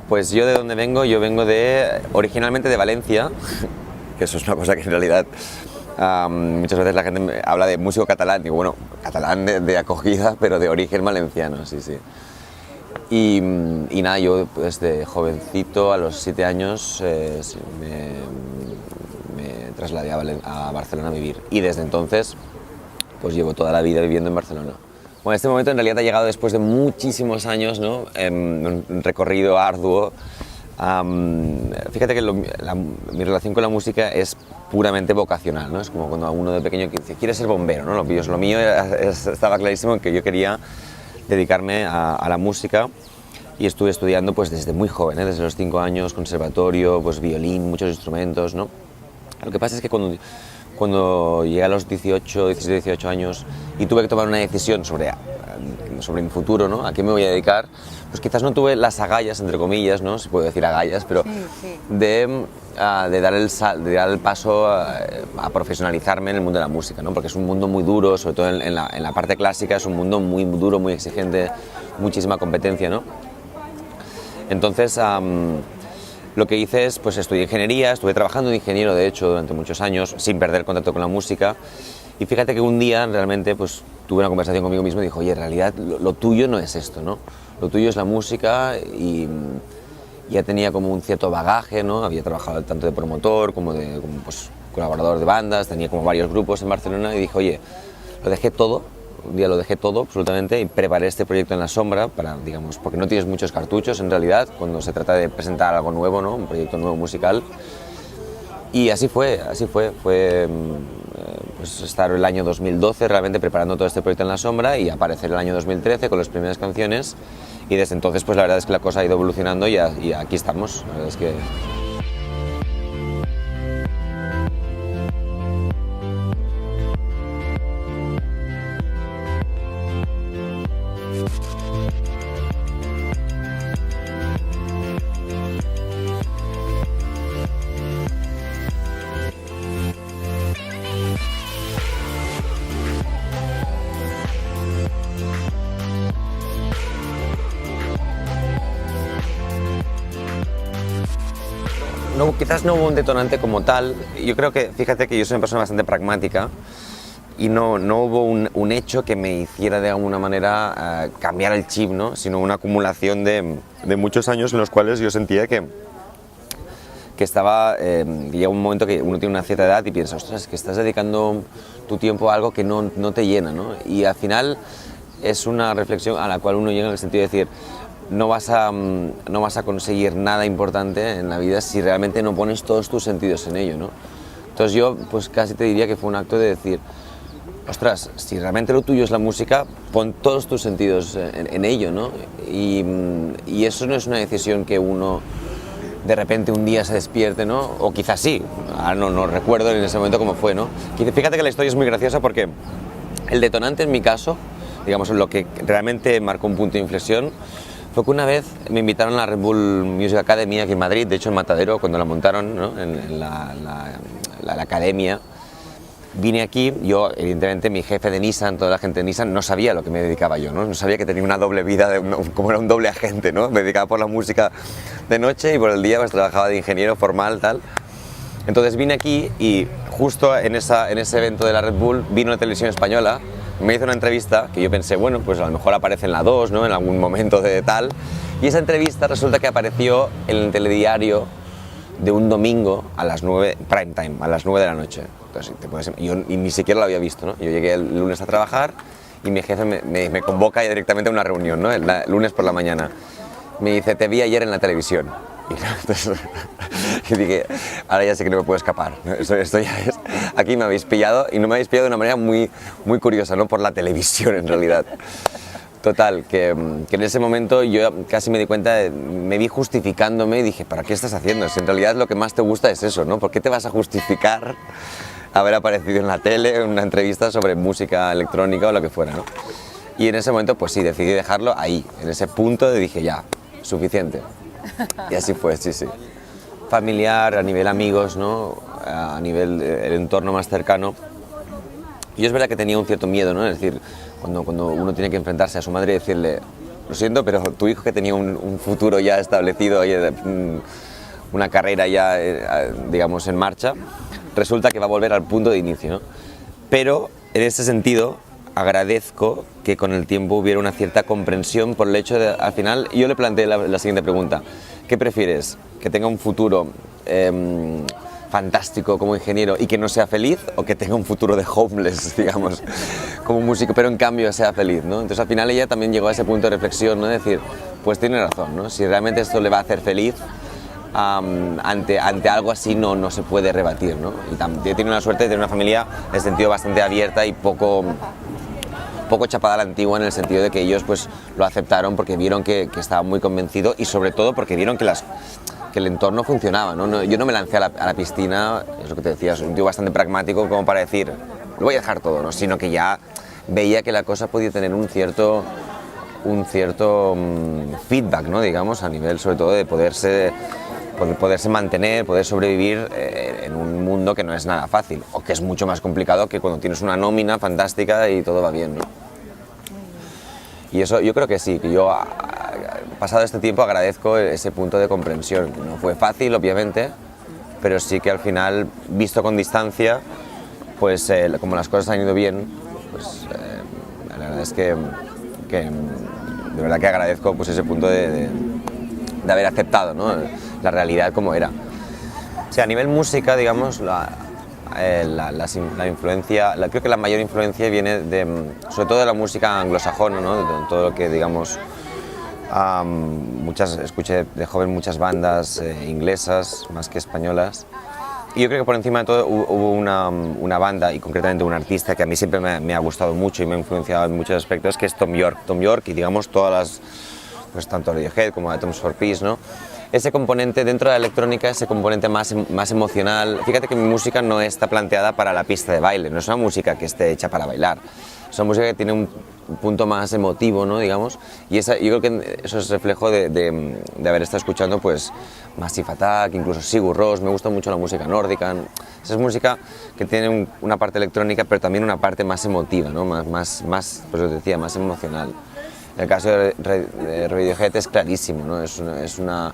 Pues yo de dónde vengo, yo vengo originalmente de Valencia, que eso es una cosa que en realidad muchas veces la gente habla de músico catalán, digo, bueno, catalán de acogida, pero de origen valenciano, sí, sí. Y nada, yo desde jovencito, a los 7 años, me trasladé a Barcelona a vivir. Y desde entonces, pues llevo toda la vida viviendo en Barcelona. Bueno, este momento en realidad ha llegado después de muchísimos años, ¿no? Un recorrido arduo. Fíjate que mi relación con la música es puramente vocacional, ¿no? Es como cuando uno de pequeño quiere ser bombero, ¿no? Lo mío estaba clarísimo en que yo quería dedicarme a la música y estuve estudiando pues desde muy joven, ¿eh? Desde los 5 años, conservatorio, pues violín, muchos instrumentos, ¿no? Lo que pasa es que cuando llegué a los 17-18 años y tuve que tomar una decisión sobre mi futuro, ¿no? ¿A qué me voy a dedicar? Pues quizás no tuve las agallas, entre comillas, ¿no? Se puede decir agallas, pero sí. de dar el paso a profesionalizarme en el mundo de la música, ¿no? Porque es un mundo muy duro, sobre todo en la parte clásica, es un mundo muy duro, muy exigente, muchísima competencia, ¿no? Entonces, lo que hice es, pues estudié ingeniería, estuve trabajando de ingeniero, de hecho, durante muchos años, sin perder el contacto con la música. Y fíjate que un día realmente pues tuve una conversación conmigo mismo y dije, oye, en realidad lo tuyo no es esto, ¿no? Lo tuyo es la música y ya tenía como un cierto bagaje, ¿no? Había trabajado tanto de promotor como pues, colaborador de bandas, tenía como varios grupos en Barcelona y dije, oye, lo dejé todo, un día lo dejé todo absolutamente y preparé este proyecto en la sombra para, digamos, porque no tienes muchos cartuchos en realidad cuando se trata de presentar algo nuevo, ¿no? Un proyecto nuevo musical. Y así fue pues estar el año 2012 realmente preparando todo este proyecto en la sombra y aparecer el año 2013 con las primeras canciones y desde entonces pues la verdad es que la cosa ha ido evolucionando y aquí estamos, la verdad es que... No, quizás no hubo un detonante como tal. Yo creo que, fíjate que yo soy una persona bastante pragmática y no hubo un hecho que me hiciera de alguna manera cambiar el chip, ¿no? Sino una acumulación de muchos años en los cuales yo sentía que estaba, llega un momento que uno tiene una cierta edad y piensa, ostras, que estás dedicando tu tiempo a algo que no te llena, ¿no? Y al final es una reflexión a la cual uno llega en el sentido de decir, no vas a conseguir nada importante en la vida si realmente no pones todos tus sentidos en ello, ¿no? Entonces yo pues casi te diría que fue un acto de decir, ostras, si realmente lo tuyo es la música, pon todos tus sentidos en ello, ¿no? Y eso no es una decisión que uno de repente un día se despierte, ¿no? O quizás sí, no recuerdo en ese momento cómo fue, ¿no? Fíjate que la historia es muy graciosa porque el detonante en mi caso, digamos, lo que realmente marcó un punto de inflexión, fue que una vez me invitaron a la Red Bull Music Academy aquí en Madrid, de hecho en Matadero, cuando la montaron, ¿no? en la academia. Vine aquí, yo evidentemente mi jefe de Nissan, toda la gente de Nissan no sabía a lo que me dedicaba yo, no sabía que tenía una doble vida, como era un doble agente, ¿no? Me dedicaba por la música de noche y por el día pues trabajaba de ingeniero formal, tal. Entonces vine aquí y justo en ese evento de la Red Bull vino la televisión española, me hizo una entrevista que yo pensé, bueno, pues a lo mejor aparece en la 2, ¿no? En algún momento de tal. Y esa entrevista resulta que apareció en el telediario de un domingo a las 9, prime time, a las 9 de la noche. Entonces, yo ni siquiera lo había visto, ¿no? Yo llegué el lunes a trabajar y mi jefe me convoca directamente a una reunión, ¿no? El lunes por la mañana. Me dice, te vi ayer en la televisión. Y entonces, yo dije, ahora ya sé que no me puedo escapar, ¿no? Esto ya es, aquí me habéis pillado y no me habéis pillado de una manera muy curiosa, ¿no? Por la televisión en realidad. Total, que en ese momento yo casi me di cuenta, me vi justificándome y dije, ¿para qué estás haciendo? Si en realidad lo que más te gusta es eso, ¿no? ¿Por qué te vas a justificar haber aparecido en la tele, en una entrevista sobre música electrónica o lo que fuera, ¿no? Y en ese momento, pues sí, decidí dejarlo ahí, en ese punto dije, ya, suficiente. Y así fue, sí. Familiar, a nivel amigos, ¿no? A nivel el entorno más cercano. Yo es verdad que tenía un cierto miedo, ¿no? Es decir, cuando uno tiene que enfrentarse a su madre y decirle, lo siento, pero tu hijo que tenía un futuro ya establecido, una carrera ya, digamos, en marcha, resulta que va a volver al punto de inicio, ¿no? Pero en ese sentido agradezco que con el tiempo hubiera una cierta comprensión por el hecho de, al final, yo le planteé la siguiente pregunta: ¿qué prefieres? ¿Que tenga un futuro fantástico como ingeniero y que no sea feliz, o que tenga un futuro de homeless, digamos, como músico, pero en cambio sea feliz, ¿no? Entonces al final ella también llegó a ese punto de reflexión, ¿no? De decir, pues tiene razón, ¿no? Si realmente esto le va a hacer feliz, ante algo así no se puede rebatir, ¿no? Y también tiene la suerte de tener una familia en el sentido bastante abierta y poco chapada a la antigua, en el sentido de que ellos pues lo aceptaron porque vieron que estaba muy convencido, y sobre todo porque vieron que el entorno funcionaba, ¿no? Yo no me lancé a la piscina, es lo que te decía, soy un tío bastante pragmático como para decir, lo voy a dejar todo, ¿no? Sino que ya veía que la cosa podía tener un cierto feedback, ¿no? Digamos, a nivel sobre todo de poderse mantener, poder sobrevivir en un mundo que no es nada fácil, o que es mucho más complicado que cuando tienes una nómina fantástica y todo va bien, ¿no? Y eso yo creo que sí, que yo pasado este tiempo agradezco ese punto de comprensión. No fue fácil, obviamente, pero sí que al final, visto con distancia, pues como las cosas han ido bien, pues la verdad es que de verdad que agradezco pues ese punto de haber aceptado, ¿no? La realidad como era. O sea, a nivel música, digamos, la influencia, creo que la mayor influencia viene sobre todo de la música anglosajona, ¿no? De todo lo que, digamos, escuché de joven muchas bandas inglesas más que españolas, y yo creo que por encima de todo hubo una banda, y concretamente un artista que a mí siempre me ha gustado mucho y me ha influenciado en muchos aspectos, que es Thom Yorke, y digamos todas las, pues tanto Radiohead como Atoms for Peace, ¿no? Ese componente dentro de la electrónica, ese componente más emocional. Fíjate que mi música no está planteada para la pista de baile, no es una música que esté hecha para bailar, es una música que tiene un punto más emotivo, ¿no? Digamos, y yo creo que eso es reflejo de haber estado escuchando pues Massive Attack, incluso Sigur Rós. Me gusta mucho la música nórdica. Esa es música que tiene una parte electrónica, pero también una parte más emotiva, ¿no? Más, pues os decía, más emocional. En el caso de Radiohead es clarísimo, ¿no? Es una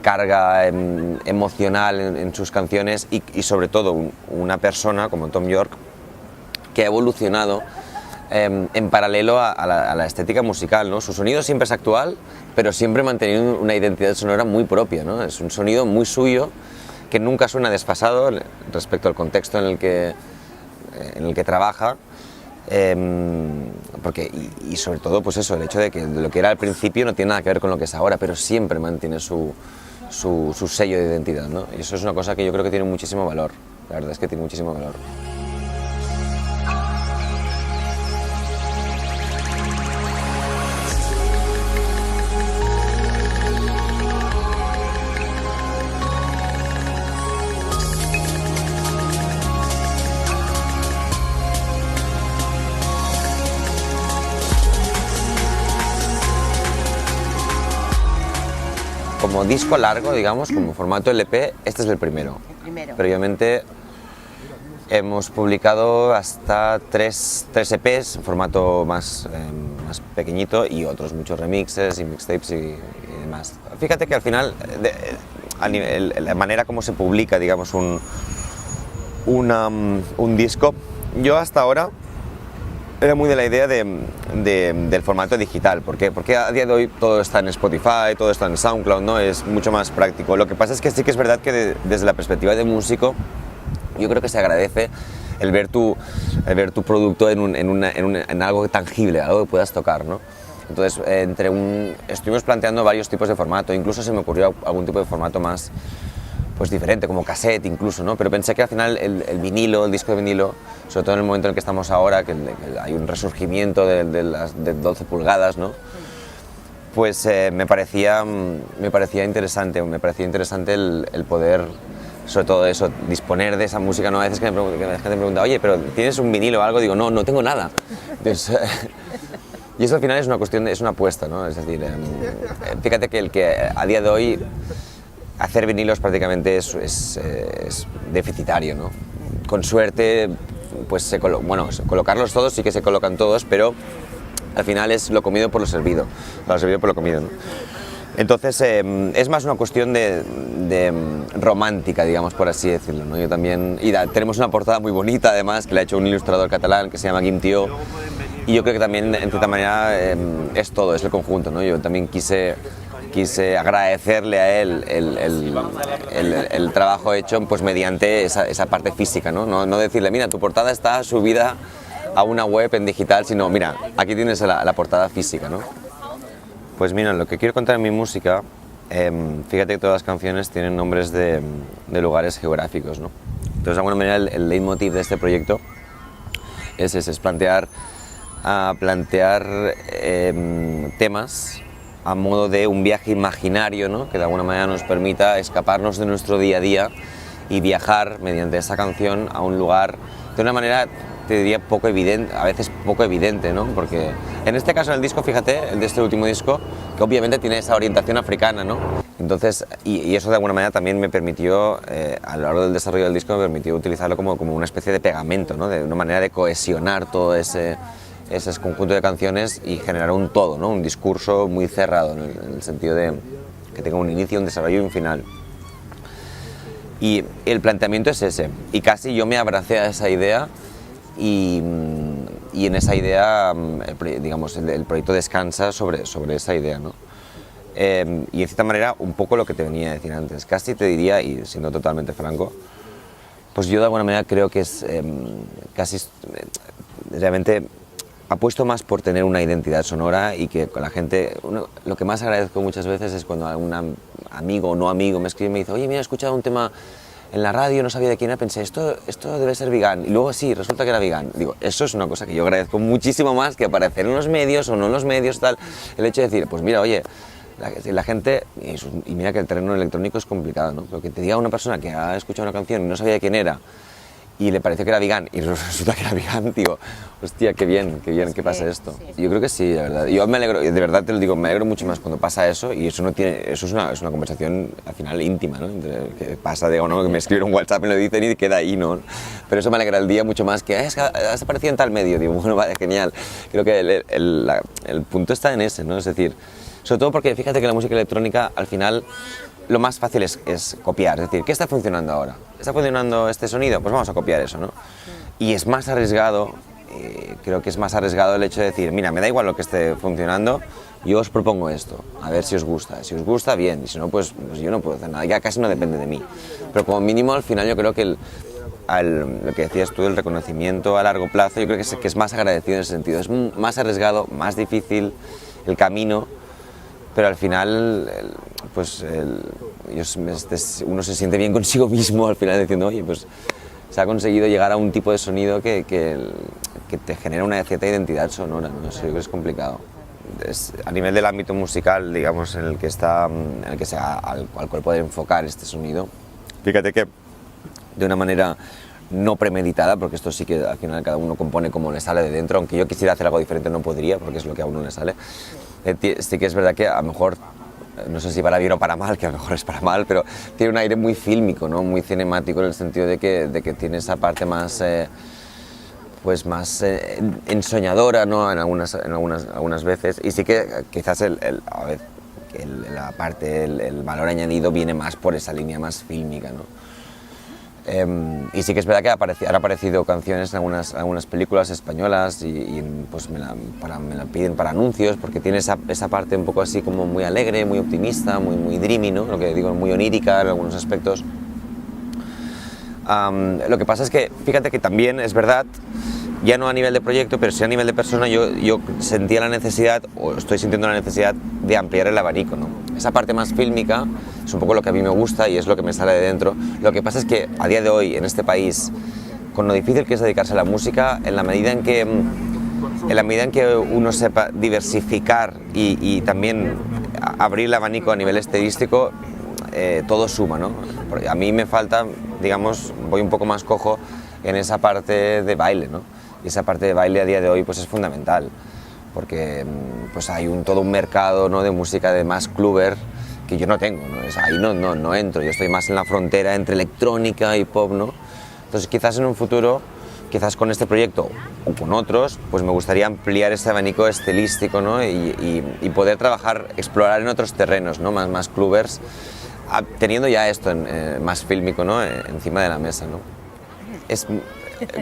carga emocional en sus canciones, y sobre todo una persona como Thom Yorke que ha evolucionado en paralelo a la estética musical, ¿no? Su sonido siempre es actual, pero siempre manteniendo una identidad sonora muy propia, ¿no? Es un sonido muy suyo, que nunca suena desfasado respecto al contexto en el que trabaja, y sobre todo pues eso, el hecho de que lo que era al principio no tiene nada que ver con lo que es ahora, pero siempre mantiene su sello de identidad, ¿no? Y eso es una cosa que yo creo que tiene muchísimo valor, la verdad es que tiene muchísimo valor. Como disco largo, digamos, como formato LP, este es el primero. Previamente hemos publicado hasta tres EPs en formato más pequeñito, y otros muchos remixes y mixtapes y demás. Fíjate que al final, la manera como se publica, digamos, un disco, yo hasta ahora era muy de la idea del formato digital. ¿Por qué? Porque a día de hoy todo está en Spotify, todo está en SoundCloud, ¿no? Es mucho más práctico. Lo que pasa es que sí que es verdad que desde la perspectiva de músico, yo creo que se agradece el ver tu producto en algo tangible, algo que puedas tocar, ¿no? Entonces, estuvimos planteando varios tipos de formato, incluso se me ocurrió algún tipo de formato más pues diferente, como cassette incluso, ¿no? Pero pensé que al final el vinilo, el disco de vinilo, sobre todo en el momento en el que estamos ahora, que hay un resurgimiento de 12 pulgadas, ¿no? Pues me parecía interesante el poder, sobre todo eso, disponer de esa música, ¿no? A veces que la gente me pregunta, oye, pero ¿tienes un vinilo o algo? Digo, no tengo nada. Entonces, y eso al final es una apuesta, ¿no? Es decir, fíjate que a día de hoy hacer vinilos prácticamente es deficitario, ¿no? Con suerte, pues colocarlos todos, sí que se colocan todos, pero al final es lo comido por lo servido por lo comido, ¿no? Entonces es más una cuestión de romántica, digamos, por así decirlo, ¿no? Yo también, tenemos una portada muy bonita además, que la ha hecho un ilustrador catalán que se llama Guim Tió, y yo creo que también en cierta manera es todo, es el conjunto, ¿no? Yo también quise agradecerle a él el trabajo hecho pues mediante esa parte física, ¿no? No decirle, mira, tu portada está subida a una web en digital, sino, mira, aquí tienes la portada física, ¿no? Pues mira, lo que quiero contar en mi música, fíjate que todas las canciones tienen nombres de lugares geográficos, ¿no? Entonces, de alguna manera, el leitmotiv de este proyecto es plantear temas a modo de un viaje imaginario, ¿no? Que de alguna manera nos permita escaparnos de nuestro día a día y viajar mediante esa canción a un lugar de una manera, te diría, poco evidente, a veces poco evidente, ¿no? Porque en este caso, en el disco, fíjate, el de este último disco, que obviamente tiene esa orientación africana, ¿no? Entonces, y eso de alguna manera también me permitió, a lo largo del desarrollo del disco, me permitió utilizarlo como una especie de pegamento, ¿no? De una manera de cohesionar todo ese conjunto de canciones y generar un todo, ¿no? Un discurso muy cerrado, en el sentido de que tenga un inicio, un desarrollo y un final. Y el planteamiento es ese, y casi yo me abracé a esa idea y en esa idea, digamos, el proyecto descansa sobre esa idea, ¿no? Y en cierta manera un poco lo que te venía a decir antes, casi te diría, y siendo totalmente franco, pues yo de alguna manera creo que es casi realmente apuesto más por tener una identidad sonora y que con la gente, lo que más agradezco muchas veces es cuando algún amigo o no amigo me escribe y me dice, oye, mira, he escuchado un tema en la radio, no sabía de quién era, pensé, esto debe ser vegan, y luego sí, resulta que era vegan. Digo, eso es una cosa que yo agradezco muchísimo más que aparecer en los medios o no en los medios, tal, el hecho de decir, pues mira, oye, la gente, y mira que el terreno electrónico es complicado, ¿no? Pero que te diga una persona que ha escuchado una canción y no sabía de quién era, y le pareció que era vegan y resulta que era vegan, digo, hostia, qué bien que pase esto. Sí. Yo creo que sí, de verdad. Yo me alegro, de verdad te lo digo, me alegro mucho más cuando pasa eso, y eso es una conversación al final íntima, ¿no? Entre que pasa, digo, no, que me escriben un WhatsApp, me lo dicen y queda ahí, ¿no? Pero eso me alegra el día mucho más que has aparecido en tal medio, digo, bueno, vale, genial. Creo que el punto está en ese, ¿no? Es decir, sobre todo porque fíjate que la música electrónica al final lo más fácil es copiar, es decir, ¿qué está funcionando ahora? ¿Está funcionando este sonido? Pues vamos a copiar eso, ¿no? Y es más arriesgado, creo que es más arriesgado el hecho de decir, mira, me da igual lo que esté funcionando, yo os propongo esto, a ver si os gusta, bien, y si no, pues yo no puedo hacer nada, ya casi no depende de mí. Pero como mínimo al final yo creo que lo que decías tú, el reconocimiento a largo plazo, yo creo que es más agradecido en ese sentido, es más arriesgado, más difícil el camino, pero al final, pues uno se siente bien consigo mismo al final diciendo, oye, pues se ha conseguido llegar a un tipo de sonido que te genera una cierta identidad sonora, ¿no? Eso yo creo que es complicado. A nivel del ámbito musical, digamos, al cual poder enfocar este sonido, fíjate que de una manera no premeditada, porque esto sí que al final cada uno compone como le sale de dentro, aunque yo quisiera hacer algo diferente no podría, porque es lo que a uno le sale. Sí que es verdad que a lo mejor, no sé si para bien o para mal, que a lo mejor es para mal, pero tiene un aire muy fílmico, ¿no? Muy cinemático, en el sentido de que tiene esa parte más, más ensoñadora, ¿no? En algunas veces, y sí que quizás el valor añadido viene más por esa línea más fílmica, ¿no? Y sí que es verdad que han aparecido canciones en algunas películas españolas y pues me la piden para anuncios, porque tiene esa parte un poco así como muy alegre, muy optimista, muy dreamy, ¿no? Lo que digo, muy onírica en algunos aspectos. Lo que pasa es que, fíjate que también es verdad, ya no a nivel de proyecto, pero sí a nivel de persona, yo sentía la necesidad, o estoy sintiendo la necesidad de ampliar el abanico, ¿no? Esa parte más fílmica es un poco lo que a mí me gusta y es lo que me sale de dentro. Lo que pasa es que a día de hoy, en este país, con lo difícil que es dedicarse a la música, en la medida en que uno sepa diversificar y también abrir el abanico a nivel estilístico, todo suma, ¿no? Porque a mí me falta, digamos, voy un poco más cojo en esa parte de baile, ¿no? Y esa parte de baile a día de hoy pues es fundamental, porque pues hay todo un mercado, ¿no? De música de más clubber que yo no tengo, ¿no? Ahí no entro, yo estoy más en la frontera entre electrónica y pop, ¿no? Entonces quizás en un futuro quizás con este proyecto o con otros, pues me gustaría ampliar ese abanico estilístico, ¿no? y poder trabajar, explorar en otros terrenos, ¿no? Más clubbers, teniendo ya esto más fílmico, ¿no? Encima de la mesa, ¿no?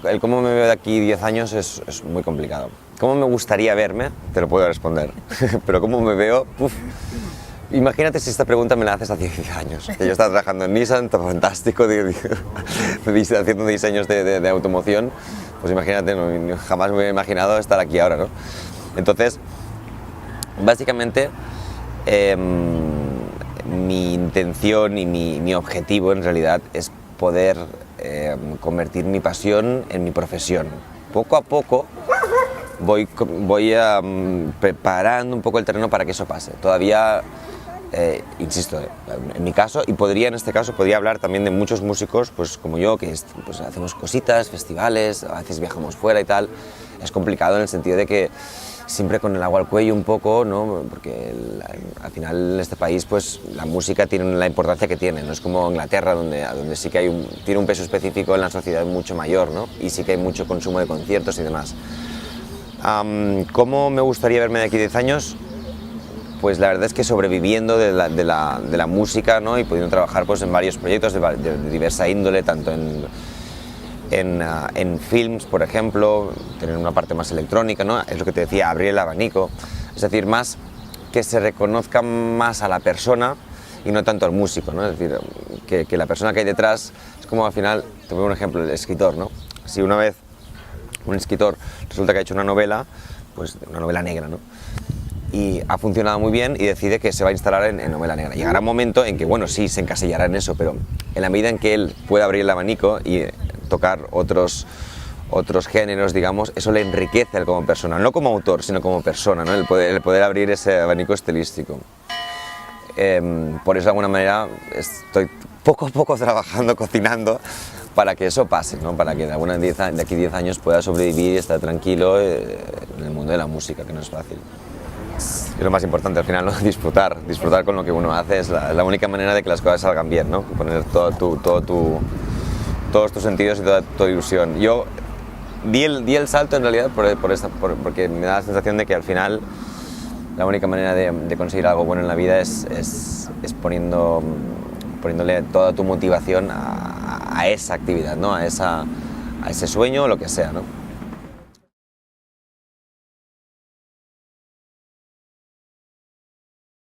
El cómo me veo de aquí 10 años es muy complicado. ¿Cómo me gustaría verme? Te lo puedo responder, pero cómo me veo, uf. Imagínate si esta pregunta me la haces hace 10 años, que yo estaba trabajando en Nissan, todo fantástico, haciendo diseños de automoción, pues imagínate, jamás me hubiera imaginado estar aquí ahora, ¿no? Entonces, básicamente, mi intención y mi objetivo en realidad es poder convertir mi pasión en mi profesión. Poco a poco voy preparando un poco el terreno para que eso pase. Todavía, insisto, en mi caso, y en este caso podría hablar también de muchos músicos pues como yo, que pues hacemos cositas, festivales, a veces viajamos fuera y tal. Es complicado en el sentido de que siempre con el agua al cuello un poco, ¿no? Porque al final en este país pues la música tiene la importancia que tiene, no es como Inglaterra donde sí que tiene un peso específico en la sociedad mucho mayor, ¿no? Y sí que hay mucho consumo de conciertos y demás. ¿Cómo me gustaría verme de aquí 10 años? Pues la verdad es que sobreviviendo de la música, ¿no? Y pudiendo trabajar pues en varios proyectos de diversa índole, tanto en films, por ejemplo, tener una parte más electrónica, ¿no? Es lo que te decía, abrir el abanico, es decir, más que se reconozca más a la persona y no tanto al músico, ¿no? Es decir, que la persona que hay detrás es como al final, te pongo un ejemplo, el escritor, ¿no? Si una vez un escritor resulta que ha hecho una novela, pues una novela negra, ¿no? Y ha funcionado muy bien y decide que se va a instalar en novela negra. Llegará un momento en que, bueno, sí, se encasillará en eso, pero en la medida en que él pueda abrir el abanico y tocar otros géneros, digamos, eso le enriquece a él como persona, no como autor, sino como persona, ¿no? El poder abrir ese abanico estilístico. Por eso, de alguna manera, estoy poco a poco trabajando, cocinando, para que eso pase, ¿no? Para que de aquí 10 años pueda sobrevivir y estar tranquilo en el mundo de la música, que no es fácil. Es lo más importante al final, ¿no? Disfrutar con lo que uno hace es la única manera de que las cosas salgan bien, ¿no? Poner todos tus sentidos y toda tu ilusión. Yo di el salto en realidad porque me da la sensación de que al final la única manera de conseguir algo bueno en la vida es poniéndole toda tu motivación a esa actividad, ¿no? A ese sueño o lo que sea, ¿no?